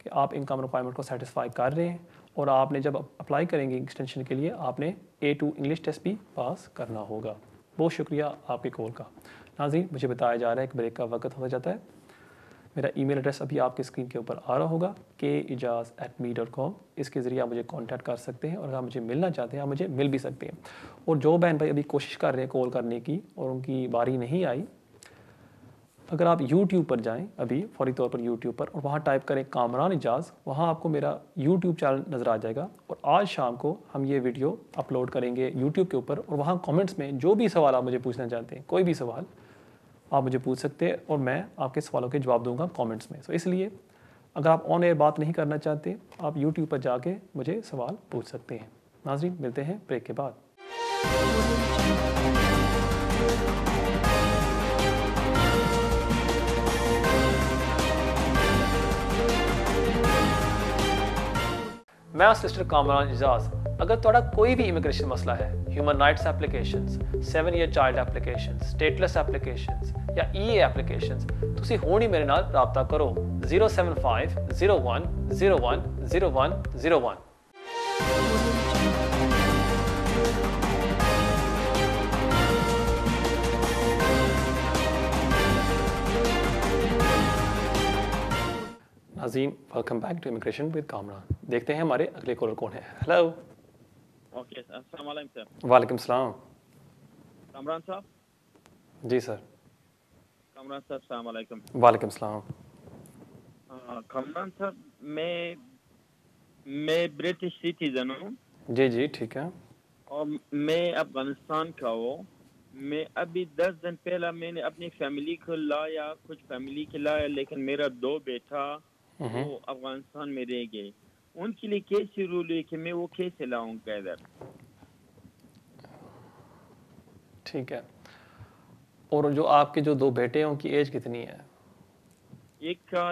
कि आप इनकम रिक्वायरमेंट को सेटिस्फाई कर रहे हैं और आपने जब अप्लाई करेंगे एक्सटेंशन के लिए आपने A2 इंग्लिश टेस्ट भी पास करना होगा। बहुत शुक्रिया आपके कॉल का। नाज़रीन, मुझे बताया जा रहा है कि ब्रेक का वक्त हो जाता है। मेरा ईमेल एड्रेस अभी आपकी स्क्रीन के ऊपर आ रहा होगा kejaz@me.com। इसके ज़रिए आप मुझे कांटेक्ट कर सकते हैं और अगर आप मुझे मिलना चाहते हैं आप मुझे मिल भी सकते हैं। और जो बहन भाई अभी कोशिश कर रहे हैं कॉल करने की और उनकी बारी नहीं आई, अगर आप YouTube पर जाएं अभी फौरी तौर पर YouTube पर और वहाँ टाइप करें कामरान इजाज़, वहाँ आपको मेरा YouTube चैनल नज़र आ जाएगा और आज शाम को हम ये वीडियो अपलोड करेंगे YouTube के ऊपर और वहाँ कमेंट्स में जो भी सवाल आप मुझे पूछना चाहते हैं, कोई भी सवाल आप मुझे पूछ सकते हैं और मैं आपके सवालों के जवाब दूंगा कमेंट्स में। इसलिए अगर आप ऑन एयर बात नहीं करना चाहते, आप YouTube पर जाके मुझे सवाल पूछ सकते हैं। नाज़रीन, मिलते हैं ब्रेक के बाद। मैं सिस्टर कामरान इजाज़। अगर तुहाडा कोई भी इमिग्रेशन मसला है, human rights applications, 7 year child applications, stateless applications या EA एप्लीकेशंस, तुसी हुण ही मेरे नाल राबता करो 075 01 01 01 01। नाज़रीन, welcome back to immigration with Kamran. देखते हैं हमारे अगले कॉलर कौन है। हेलो। ओके, अस्सलाम वालेकुम सर। वालेकुम सलाम। कामरान साहब। जी सर। कामरान साहब, अस्सलाम वालेकुम। वालेकुम सलाम। कामरान साहब, मैं ब्रिटिश सिटीजन हूँ। जी जी, ठीक है। और मैं अफगानिस्तान का हूँ। मैं अभी 10 दिन पहला मैंने अपनी फैमिली को लाया, कुछ फैमिली के लाया, लेकिन मेरा 2 बेटा वो अफगानिस्तान में रह गए। उनके लिए कैसे रूल है कि मैं वो कैसे लाऊंगा इधर? ठीक है। और जो आपके जो 2 बेटे हैं उनकी एज कितनी है? एक का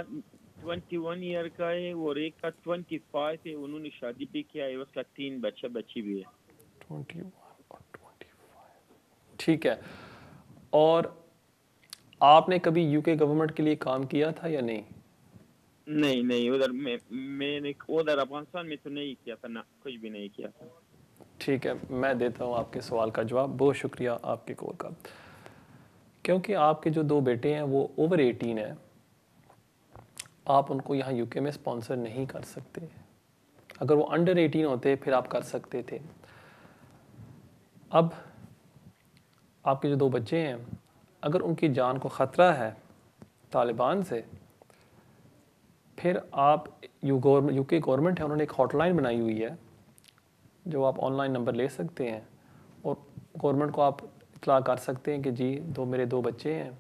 21 ईयर का है और एक का 25 है। उन्होंने शादी भी किया है, उसका 3 बच्चा बच्ची भी है। 21 और 25, ठीक है। और आपने कभी UK गवर्नमेंट के लिए काम किया था या नहीं? नहीं, उधर मैंने उधर अफगानिस्तान में तो नहीं किया था ना, कुछ भी नहीं किया था। ठीक है, मैं देता हूँ आपके सवाल का जवाब। बहुत शुक्रिया आपके कॉल का। क्योंकि आपके जो 2 बेटे हैं वो ओवर 18 है, आप उनको यहाँ UK में स्पॉन्सर नहीं कर सकते। अगर वो अंडर 18 होते फिर आप कर सकते थे। अब आपके जो 2 बच्चे हैं, अगर उनकी जान को ख़तरा है तालिबान से, फिर आप UK गवर्नमेंट है, उन्होंने एक हॉटलाइन बनाई हुई है जो आप ऑनलाइन नंबर ले सकते हैं और गवर्नमेंट को आप इतला कर सकते हैं कि जी मेरे 2 बच्चे हैं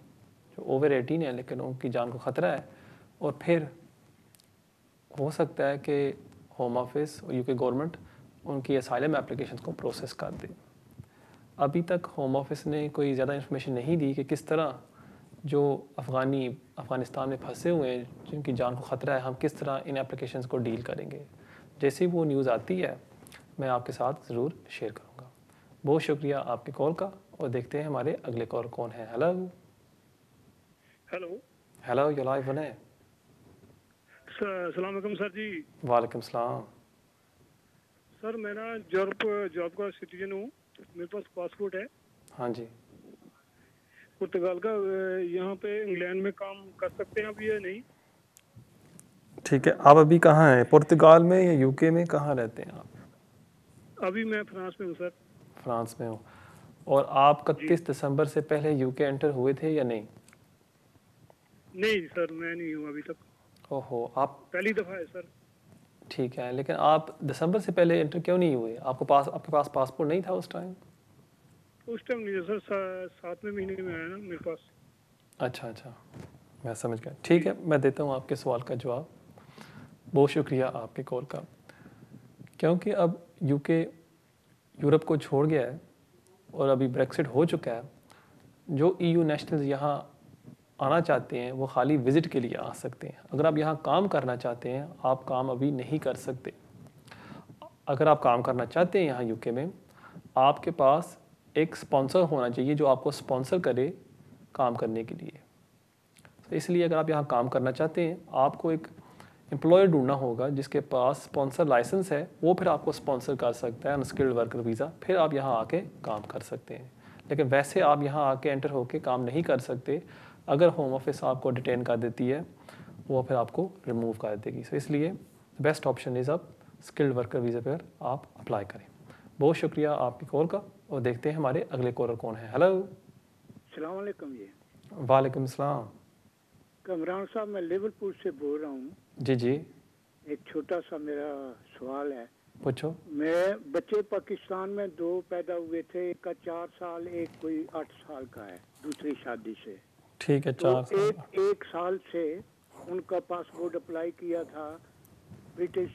जो ओवर 18 है लेकिन उनकी जान को ख़तरा है। और फिर हो सकता है कि होम ऑफिस और UK गवर्नमेंट उनकी असाइलम एप्लीकेशन को प्रोसेस कर दे। अभी तक होम ऑफिस ने कोई ज़्यादा इन्फॉर्मेशन नहीं दी कि किस तरह जो अफ़गानिस्तान में फंसे हुए हैं जिनकी जान को ख़तरा है, हम किस तरह इन एप्लीकेशंस को डील करेंगे। जैसे ही वो न्यूज़ आती है मैं आपके साथ ज़रूर शेयर करूँगा। बहुत शुक्रिया आपके कॉल का और देखते हैं हमारे अगले कॉल कौन है। Hello hello, you live on है। अस्सलाम वालेकुम सर जी। वालेकुम सलाम। सर मैं ना जॉब का सिटीजन हूँ, मेरे पास पासपोर्ट है। हाँ जी। पुर्तगाल का। यहाँ पे इंग्लैंड में काम कर सकते हैं अभी या नहीं? ठीक है, आप अभी कहाँ हैं, पुर्तगाल में या UK में, कहाँ रहते हैं आप? अभी मैं फ्रांस में हूँ सर। फ्रांस में हो। और आप 31 दिसंबर से पहले UK एंटर हुए थे या नहीं? नहीं सर, मैं नहीं हूँ अभी तक। ओहो, आप पहली दफ़ा है सर। ठीक है, लेकिन आप दिसंबर से पहले एंटर क्यों नहीं हुए? आपके पास पासपोर्ट नहीं था उस टाइम? उस टाइम नहीं सर, 7वें महीने में आया ना मेरे पास। अच्छा, मैं समझ गया। ठीक है, मैं देता हूँ आपके सवाल का जवाब। बहुत शुक्रिया आपके कॉल का। क्योंकि अब UK यूरोप को छोड़ गया है और अभी ब्रेक्सिट हो चुका है, जो EU नेशनल्स यहाँ आना चाहते हैं वो खाली विज़िट के लिए आ सकते हैं। अगर आप यहाँ काम करना चाहते हैं, आप काम अभी नहीं कर सकते। अगर आप काम करना चाहते हैं यहाँ UK में, आपके पास एक स्पॉन्सर होना चाहिए जो आपको स्पॉन्सर करे काम करने के लिए। तो इसलिए अगर आप यहाँ काम करना चाहते हैं, आपको एक एम्प्लॉयर ढूंढना होगा जिसके पास स्पॉन्सर लाइसेंस है, वो फिर आपको स्पॉन्सर कर सकता है अनस्किल्ड वर्कर वीज़ा, फिर आप यहाँ आके काम कर सकते हैं। लेकिन वैसे आप यहाँ आके एंटर होके काम नहीं कर सकते। अगर होम ऑफिस आपको डिटेन कर देती है, वो फिर आपको रिमूव कर देगी। सो इसलिए बेस्ट ऑप्शन इज़ अब स्किल्ड वर्कर वीज़ा पर आप अप्लाई करें। बहुत शुक्रिया आपकी कॉल का और देखते हैं हमारे अगले कॉलर कौन है। हेलो। अस्सलाम वालेकुम जी। वालेकुम सलाम। कमरान साहब, मैं लिवरपूल से बोल रहा हूँ। जी जी, एक छोटा सा मेरा सवाल है। पूछो। मैं बच्चे पाकिस्तान में 2 पैदा हुए थे, एक का 4 साल, एक कोई 8 साल का है, दूसरी शादी से। ठीक है, तो 4 साल। एक साल से उनका पासपोर्ट अप्लाई किया था ब्रिटिश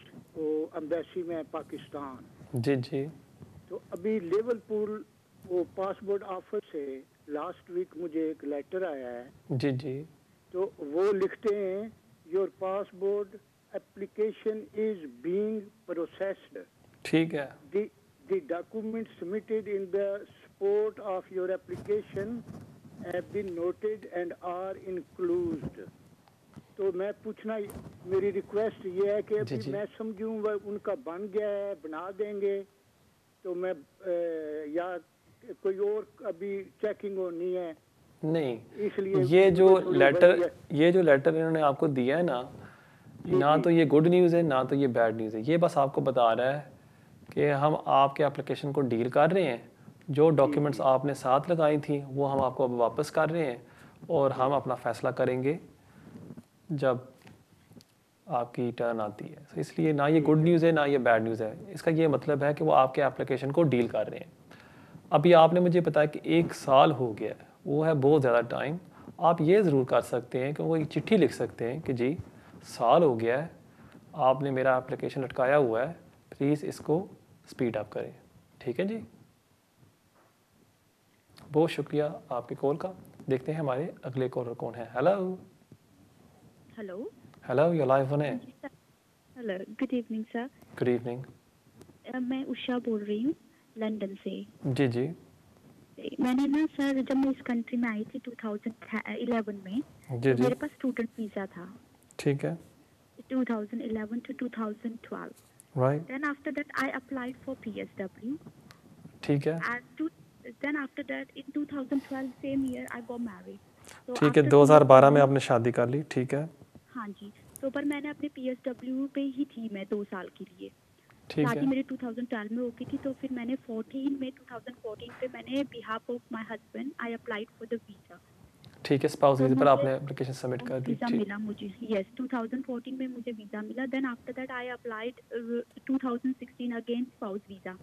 एम्बेसी में पाकिस्तान। जी जी, तो अभी लिवरपूल वो पासपोर्ट ऑफिस से लास्ट वीक मुझे एक लेटर आया है। जी जी, तो वो लिखते हैं your passport application is being processed. ठीक है। The documents submitted in the support of your application have been noted and are enclosed. तो मैं पूछना, मेरी रिक्वेस्ट ये है कि अभी मैं समझूं वह उनका बन गया है, बना देंगे तो मैं या कोई और अभी चेकिंग होनी है? नहीं, इसलिए ये जो लेटर इन्होंने आपको दिया है ना तो ये गुड न्यूज़ है ना तो ये बैड न्यूज़ है। ये बस आपको बता रहा है कि हम आपके एप्लीकेशन को डील कर रहे हैं, जो डॉक्यूमेंट्स आपने साथ लगाई थी वो हम आपको अब वापस कर रहे हैं और हम अपना फ़ैसला करेंगे जब आपकी टर्न आती है। तो इसलिए ना ये गुड न्यूज़ है ना ये बैड न्यूज़ है। इसका ये मतलब है कि वो आपके एप्लीकेशन को डील कर रहे हैं। अभी आपने मुझे बताया कि 1 साल हो गया है, वो है बहुत ज़्यादा टाइम। आप ये ज़रूर कर सकते हैं कि वो एक चिट्ठी लिख सकते हैं कि जी साल हो गया है, आपने मेरा एप्लीकेशन लटकाया हुआ है, प्लीज़ इसको स्पीड अप करें। ठीक है जी, बहुत शुक्रिया आपके कॉल का। देखते हैं हमारे अगले कॉलर कौन है। Hello hello hello, you live on है। Hello, good evening sir. Good evening. मैं उषा बोल रही हूँ लंदन से। जी जी, मैंने ना सर जब मैं इस कंट्री में आई थी 2011 में, जी जी, मेरे पास स्टूडेंट वीज़ा था। ठीक है। 2011 to 2012. Right. Then after that I applied for PSW. ठीक है। Then after that in 2012 same year I got married. So ठीक है, 2012 में आपने शादी कर ली। ठीक है। हाँ जी, तो पर मैंने अपने PSW पे ही थी मैं 2 साल के लिए। ठीक है। शादी मेरी 2012 में हो गई थी, तो फिर मैंने 2014 पे मैंने behalf of my husband I applied for the visa. ठीक है, स्पाउस वीज़ा पर आपने एप्लीकेशन सबमिट कर दी। वीज़ा मिला मुझे, यस 2014 में मुझे वीज़ा मिला। Then after that I applied 2016 again spouse visa.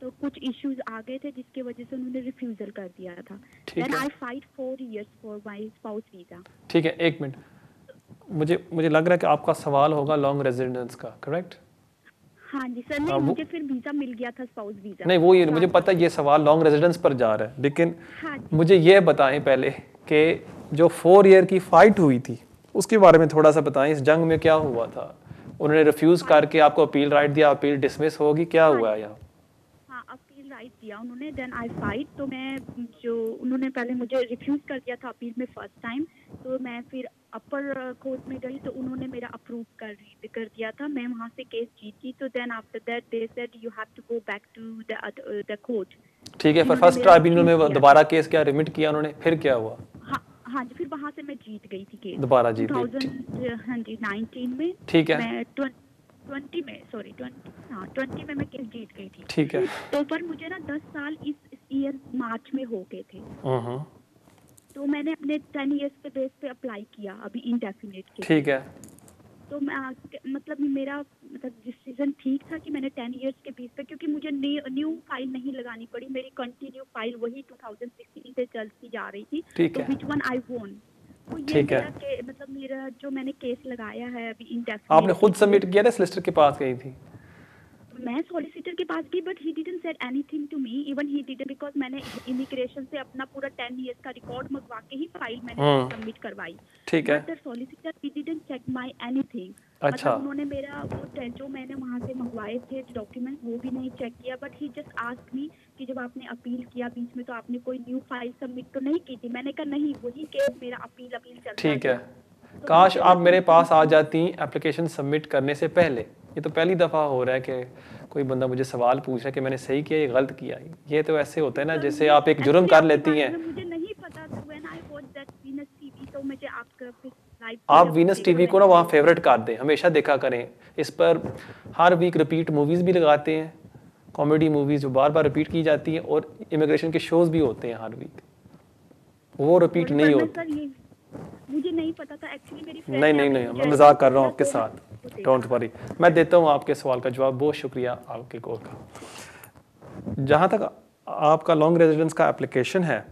तो कुछ इश्यूज आ गए थे जिसकी वजह से उन्होंने रिफ्यूजल कर दिया था। Then I fight 4 years for my spouse visa. ठीक है, एक मिनट, मुझे लग रहा है कि आपका सवाल होगा लॉन्ग रेजिडेंस का, करेक्ट? हाँ जी सर, नहीं मुझे फिर वीज़ा मिल गया था स्पाउस वीज़ा। नहीं, वो ये मुझे पता है ये सवाल लॉन्ग रेजिडेंस पर जा रहा है, लेकिन मुझे ये बताएं पहले कि जो 4 year की फाइट हुई थी उसके बारे में थोड़ा सा बताएं। इस जंग में क्या हुआ था? उन्होंने रिफ्यूज करके आपको अपील राइट दिया, अपील डिसमिस होगी, क्या हुआ यहाँ? हाँ, अपील राइट दिया उन्होंने। देन आई फाइट, तो मैं जो उन्होंने पहले मुझे रिफ्यूज कर दिया था अपील में फर्स्ट टाइम, तो मैं फिर अपर कोर्ट में गई तो उन्होंने मेरा अप्रूव कर दिया था। मैं वहाँ से केस जीती, तो then after that they said you have to go back to the court. ठीक है, पर फर्स्ट ट्राइब्यूनल में दोबारा केस क्या रिमिट किया उन्होंने, फिर क्या हुआ? हाँ जी, फिर वहाँ से मैं जीत गई थी केस, दोबारा जीत गई। 2019 में। ठीक है। मैं 20 में मैं केस जीत गई थी। ठीक है। तो पर मुझे ना 10 साल इस ईयर मार्च में हो गए थे। तो मैंने अपने 10 years के बेस पे अप्लाई किया अभी इंडेफिनिट के। ठीक है। तो मतलब मेरा डिसीजन ठीक था कि मैंने 10 years के बेस पे, क्योंकि मुझे न्यू फाइल नहीं लगानी पड़ी, मेरी कंटिन्यू फाइल वही 2016 से चलती जा रही थी। तो विच वन आई वोन, तो ये मेरा मतलब मेरा जो मैंने केस लगाया है अभी इंडेफिनिट। आपने खुद सबमिट किया था, सॉलिसिटर के पास गई थी? मैं सॉलिसिटर के पास गई, but he didn't said anything to me, even he didn't, because मैंने इमिग्रेशन से अपना पूरा 10 years का रिकॉर्ड मंगवा के ही फाइल मैंने सबमिट करवाई। ठीक है। But solicitor he didn't check my anything. अच्छा। मतलब उन्होंने मेरा वो जो मैंने वहाँ से मंगवाए थे डॉक्यूमेंट वो भी नहीं चेक किया, but he just asked me कि जब आपने अपील किया बीच में तो आपने कोई न्यू फाइल सबमिट तो नहीं की थी? मैंने कहा नहीं, वही केस मेरा अपील चल रहा। ठीक है। काश आप मेरे पास आ जाती एप्लीकेशन सबमिट करने से पहले। ये तो पहली दफ़ा हो रहा है कि कोई बंदा मुझे सवाल पूछ रहा है कि मैंने सही किया या गलत किया। ये तो ऐसे होता है ना जैसे आप एक जुर्म कर लेती हैं। मुझे नहीं पता था, when I watch that Venus TV, तो मुझे आप वीनस टीवी को ना वहाँ फेवरेट कर दें, हमेशा देखा करें। इस पर हर वीक रिपीट मूवीज़ भी लगाते हैं, कॉमेडी मूवीज़ जो बार बार रिपीट की जाती हैं, और इमिग्रेशन के शोज़ भी होते हैं हर वीक, वो रिपीट नहीं होते। मुझे नहीं पता था एक्चुअली, मेरी फ्रेंड नहीं, मैं मजाक कर रहा हूँ आपके साथ, डोंट वरी। मैं देता हूँ आपके सवाल का जवाब। बहुत शुक्रिया आपके कॉल का। जहाँ तक आपका लॉन्ग रेजिडेंस का एप्लीकेशन है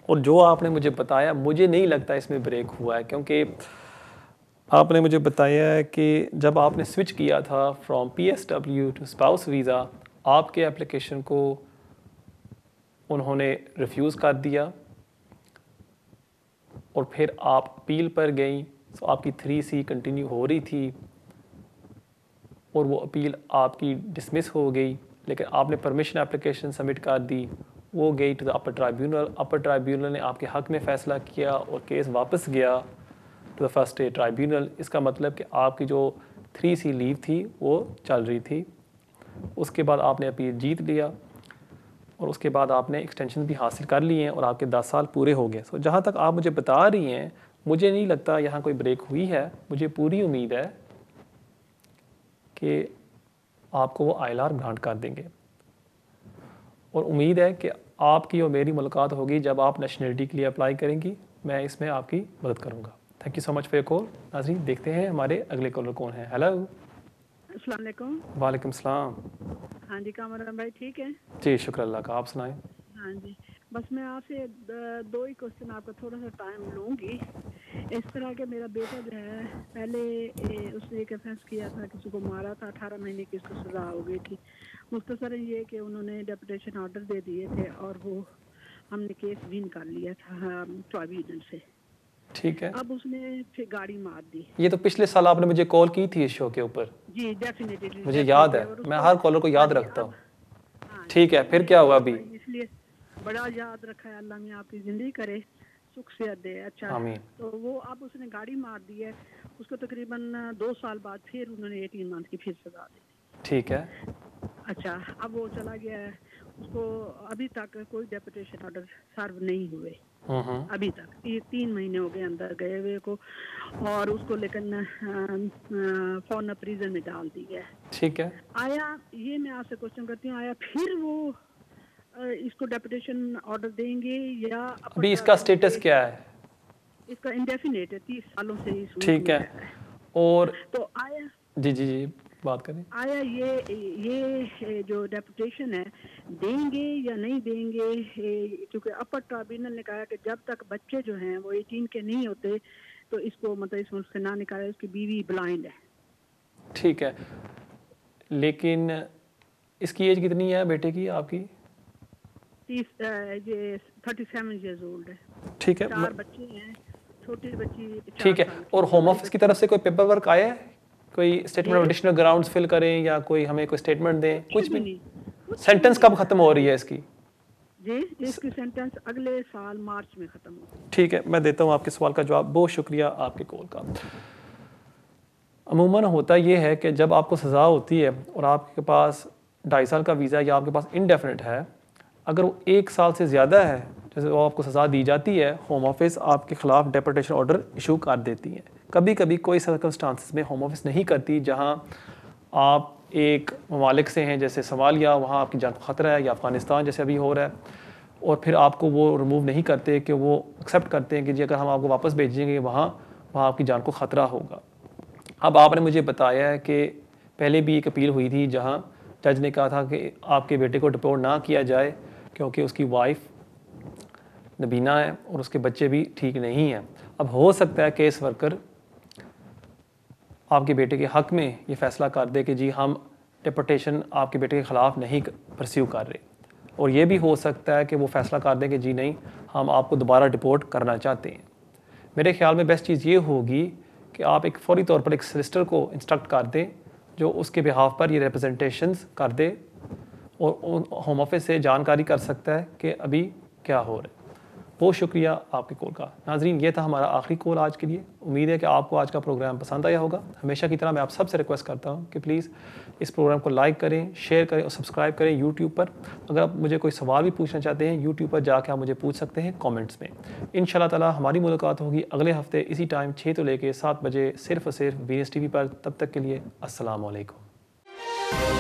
और जो आपने मुझे बताया, मुझे नहीं लगता इसमें ब्रेक हुआ है, क्योंकि आपने मुझे बताया है कि जब आपने स्विच किया था from PSW to spouse visa, आपके एप्लीकेशन को उन्होंने रिफ्यूज़ कर दिया और फिर आप अपील पर गई। तो आपकी 3C कंटिन्यू हो रही थी और वो अपील आपकी डिसमिस हो गई, लेकिन आपने परमिशन एप्लीकेशन सबमिट कर दी, वो गई to the upper tribunal. Upper tribunal ने आपके हक़ में फ़ैसला किया और केस वापस गया to the first state tribunal. इसका मतलब कि आपकी जो 3C लीव थी वो चल रही थी। उसके बाद आपने अपील जीत लिया और उसके बाद आपने एक्सटेंशन भी हासिल कर लिए हैं और आपके 10 साल पूरे हो गए। सो जहाँ तक आप मुझे बता रही हैं, मुझे नहीं लगता यहाँ कोई ब्रेक हुई है। मुझे पूरी उम्मीद है कि आपको वो ILR ग्रांट कर देंगे और उम्मीद है कि आपकी और मेरी मुलाकात होगी जब आप नेशनलिटी के लिए अप्लाई करेंगी। मैं इसमें आपकी मदद करूँगा। Thank you so much for your call. नाज़रीन, देखते हैं हमारे अगले कॉलर कौन है। हेलो, अस्सलाम वालेकुम। वालेकुम सलाम। हाँ जी, कामरान भाई ठीक है? जी शुक्र अल्लाह का, आप सुनाएं। हाँ जी, बस मैं आपसे दो ही क्वेश्चन, आपका थोड़ा सा टाइम लूँगी। इस तरह के मेरा बेटा जो है, पहले उसने एक ऑफेंस किया था, किसी को मारा था, 18 महीने की उसको सज़ा हो गई थी। मुख्तसर ये कि उन्होंने डेपुटेशन ऑर्डर दे दिए थे और वो हमने केस विन कर लिया था ट्राइब्यूनल से। ठीक है। अब उसने फिर गाड़ी मार दी। ये तो पिछले साल आपने मुझे कॉल की थी इस शो के ऊपर। जी डेफिनेटली, मुझे याद है, मैं हर कॉलर को याद रखता हूँ। ठीक है, फिर क्या हुआ अभी? इसलिए बड़ा याद रखा है, अल्लाह में आपकी जिंदगी करे, सुख से दे। अच्छा, आमीन। तो वो अब उसने गाड़ी मार दी है, उसको तकरीबन 2 साल बाद फिर उन्होंने 18 मंथ की फिर सजा दी। ठीक है। अच्छा, अब वो चला गया है, उसको अभी तक कोई डेपुटेशन ऑर्डर सर्व नहीं हुए अभी तक। 3 महीने हो गए अंदर गए हुए को, और उसको लेकिन फॉरन प्रिजन में डाल दी है। ठीक है। आया, ये मैं आपसे क्वेश्चन करती हूँ, आया फिर वो इसको डेपुटेशन ऑर्डर देंगे या अभी इसका स्टेटस क्या है? इसका इंडेफिनेट है, 30 सालों से। ठीक है। और तो आया जी बात करें। आया ये जो डेपुटेशन है देंगे या नहीं देंगे, क्योंकि अपर ट्राइब्यूनल ने कहा कि जब तक बच्चे जो हैं वो 18 के नहीं होते तो इसको मतलब इस मुल्क से ना निकाले, उसकी बीवी ब्लाइंड है। ठीक है, लेकिन इसकी एज कितनी है बेटे की आपकी? 37 ईयर्स ओल्ड है। ठीक है। 4 बच्चे हैं, छोटी बच्ची। ठीक है। और होम ऑफिस की तरफ से कोई पेपर वर्क आया है? कोई statement of additional grounds fill करें या कोई हमें कोई स्टेटमेंट दें? कुछ भी नहीं। सेंटेंस कब खत्म हो रही है इसकी? जी, इसकी सेंटेंस अगले साल मार्च में खत्म होगी। ठीक है, मैं देता हूँ आपके सवाल का जवाब। बहुत शुक्रिया आपके कॉल का। अमूमन होता ये है कि जब आपको सज़ा होती है और आपके पास 2.5 साल का वीज़ा या आपके पास इंडेफिनिट है, अगर वो 1 साल से ज़्यादा है, जैसे वो आपको सज़ा दी जाती है, होम ऑफिस आपके ख़िलाफ़ डेपुटेशन ऑर्डर इशू कर देती है। कभी कभी कोई सर्कमस्टांसिस में होम ऑफिस नहीं करती, जहाँ आप एक ममालिक से हैं जैसे सोमालिया, वहाँ आपकी जान को ख़तरा है, या अफ़गानिस्तान जैसे अभी हो रहा है, और फिर आपको वो रिमूव नहीं करते कि वो एक्सेप्ट करते हैं कि जी अगर हम आपको वापस भेजेंगे वहाँ आपकी जान को ख़तरा होगा। अब आपने मुझे बताया है कि पहले भी एक अपील हुई थी जहाँ जज ने कहा था कि आपके बेटे को डिपोर्ट ना किया जाए क्योंकि उसकी वाइफ नबीना है और उसके बच्चे भी ठीक नहीं हैं। अब हो सकता है केस वर्कर आपके बेटे के हक़ में ये फ़ैसला कर दे कि जी हम डिपोर्टेशन आपके बेटे के ख़िलाफ़ नहीं परस्यू कर रहे, और ये भी हो सकता है कि वो फ़ैसला कर दें कि जी नहीं, हम आपको दोबारा डिपोर्ट करना चाहते हैं। मेरे ख़्याल में बेस्ट चीज़ ये होगी कि आप एक फ़ौरी तौर पर एक सॉलिसिटर को इंस्ट्रक्ट कर दें जो उसके बिहाफ पर ये रिप्रेजेंटेशंस कर दे और होम ऑफिस से जानकारी कर सकता है कि अभी क्या हो रहा है। बहुत शुक्रिया आपके कॉल का। नाजरीन, ये था हमारा आखिरी कॉल आज के लिए। उम्मीद है कि आपको आज का प्रोग्राम पसंद आया होगा। हमेशा की तरह मैं आप सबसे रिक्वेस्ट करता हूँ कि प्लीज़ इस प्रोग्राम को लाइक करें, शेयर करें और सब्सक्राइब करें यूट्यूब पर। अगर आप मुझे कोई सवाल भी पूछना चाहते हैं, यूट्यूब पर जाकर आप मुझे पूछ सकते हैं कॉमेंट्स में। इंशाल्लाह ताला हमारी मुलाकात होगी अगले हफ्ते इसी टाइम 6 से लेकर 7 बजे सिर्फ और सिर्फ वीएस टीवी पर। तब तक के लिए अस्सलाम वालेकुम।